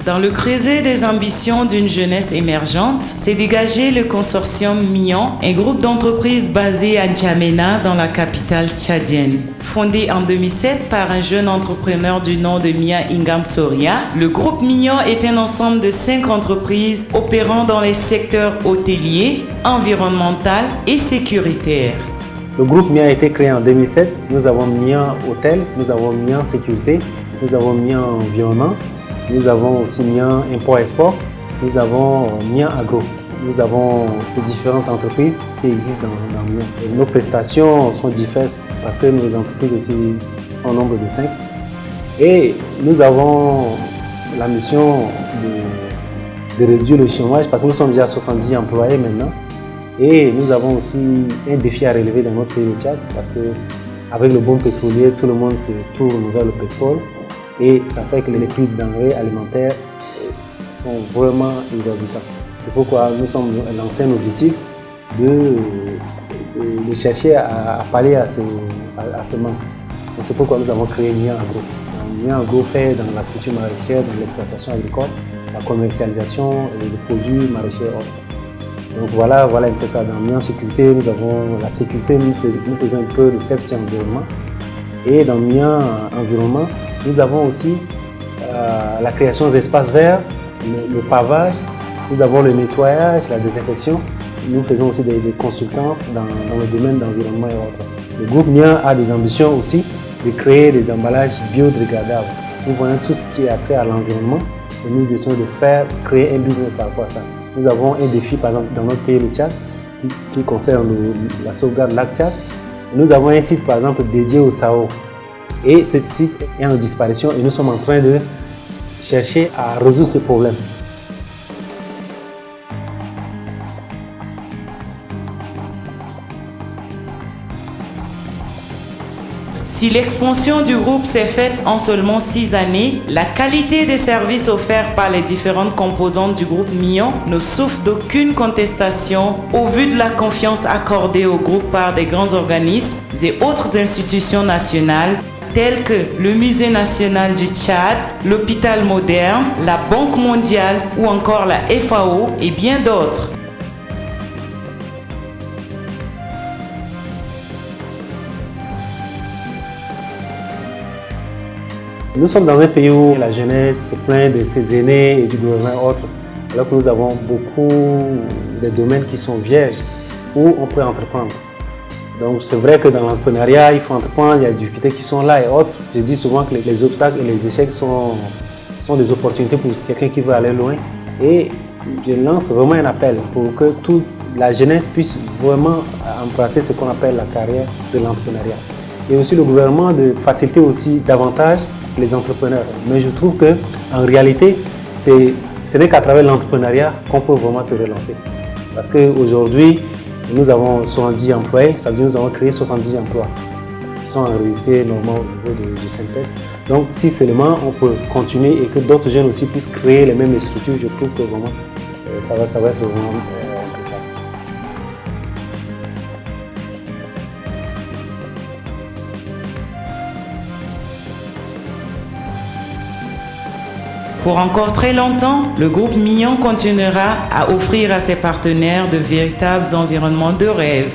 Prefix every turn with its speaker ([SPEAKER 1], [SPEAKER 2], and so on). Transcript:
[SPEAKER 1] Dans le creuset des ambitions d'une jeunesse émergente, s'est dégagé le consortium Mion, un groupe d'entreprises basé à N'Djamena dans la capitale tchadienne. Fondé en 2007 par un jeune entrepreneur du nom de Mia Ingam Soria, le groupe Mion est un ensemble de 5 entreprises opérant dans les secteurs hôtelier, environnemental et sécuritaire.
[SPEAKER 2] Le groupe Mian a été créé en 2007. Nous avons Mian Hôtel, nous avons Mian Sécurité, nous avons Mian Environnement, nous avons aussi Mian Import-Export, nous avons Mian Agro. Nous avons ces différentes entreprises qui existent dans Mian. Et nos prestations sont diverses parce que nos entreprises aussi sont au nombre de 5. Et nous avons la mission de réduire le chômage parce que nous sommes déjà à 70 employés maintenant. Et nous avons aussi un défi à relever dans notre pays, le Tchad, parce qu'avec le boom pétrolier, tout le monde se tourne vers le pétrole et ça fait que les prix de denrées alimentaires sont vraiment exorbitants. C'est pourquoi nous sommes lancés un objectif de chercher à pallier à ce manque. C'est pourquoi nous avons créé Mian Agro. Mian Agro fait dans la culture maraîchère, dans l'exploitation agricole, la commercialisation des produits maraîchers et autres. Donc voilà un peu ça. Dans Mian Sécurité, nous avons la sécurité, nous faisons un peu le safety environnement. Et dans Mian Environnement, nous avons aussi la création d'espaces verts, le pavage, nous avons le nettoyage, la désinfection. Nous faisons aussi des consultances dans le domaine d'environnement et autres. Le groupe Mian a des ambitions aussi de créer des emballages biodégradables. Nous voyons tout ce qui est attrait à l'environnement et nous essayons de créer un business par rapport à ça. Nous avons un défi par exemple dans notre pays, le Tchad, qui concerne la sauvegarde lac Tchad. Nous avons un site par exemple dédié au Sao. Et ce site est en disparition et nous sommes en train de chercher à résoudre ce problème.
[SPEAKER 1] Si l'expansion du groupe s'est faite en seulement 6 années, la qualité des services offerts par les différentes composantes du groupe Mion ne souffre d'aucune contestation au vu de la confiance accordée au groupe par des grands organismes et autres institutions nationales tels que le Musée national du Tchad, l'Hôpital moderne, la Banque mondiale ou encore la FAO et bien d'autres.
[SPEAKER 2] Nous sommes dans un pays où la jeunesse se plaint de ses aînés et du gouvernement et autres, alors que nous avons beaucoup de domaines qui sont vierges où on peut entreprendre. Donc c'est vrai que dans l'entrepreneuriat, il faut entreprendre, il y a des difficultés qui sont là et autres. Je dis souvent que les obstacles et les échecs sont des opportunités pour quelqu'un qui veut aller loin. Et je lance vraiment un appel pour que toute la jeunesse puisse vraiment embrasser ce qu'on appelle la carrière de l'entrepreneuriat. Et aussi le gouvernement de faciliter aussi davantage les entrepreneurs. Mais je trouve qu'en réalité, ce n'est qu'à travers l'entrepreneuriat qu'on peut vraiment se relancer. Parce qu'aujourd'hui, nous avons 70 employés, ça veut dire que nous avons créé 70 emplois qui sont enregistrés normalement au niveau du synthèse. Donc si seulement on peut continuer et que d'autres jeunes aussi puissent créer les mêmes structures, je trouve que vraiment ça va être vraiment important.
[SPEAKER 1] Pour encore très longtemps, le groupe Mion continuera à offrir à ses partenaires de véritables environnements de rêve.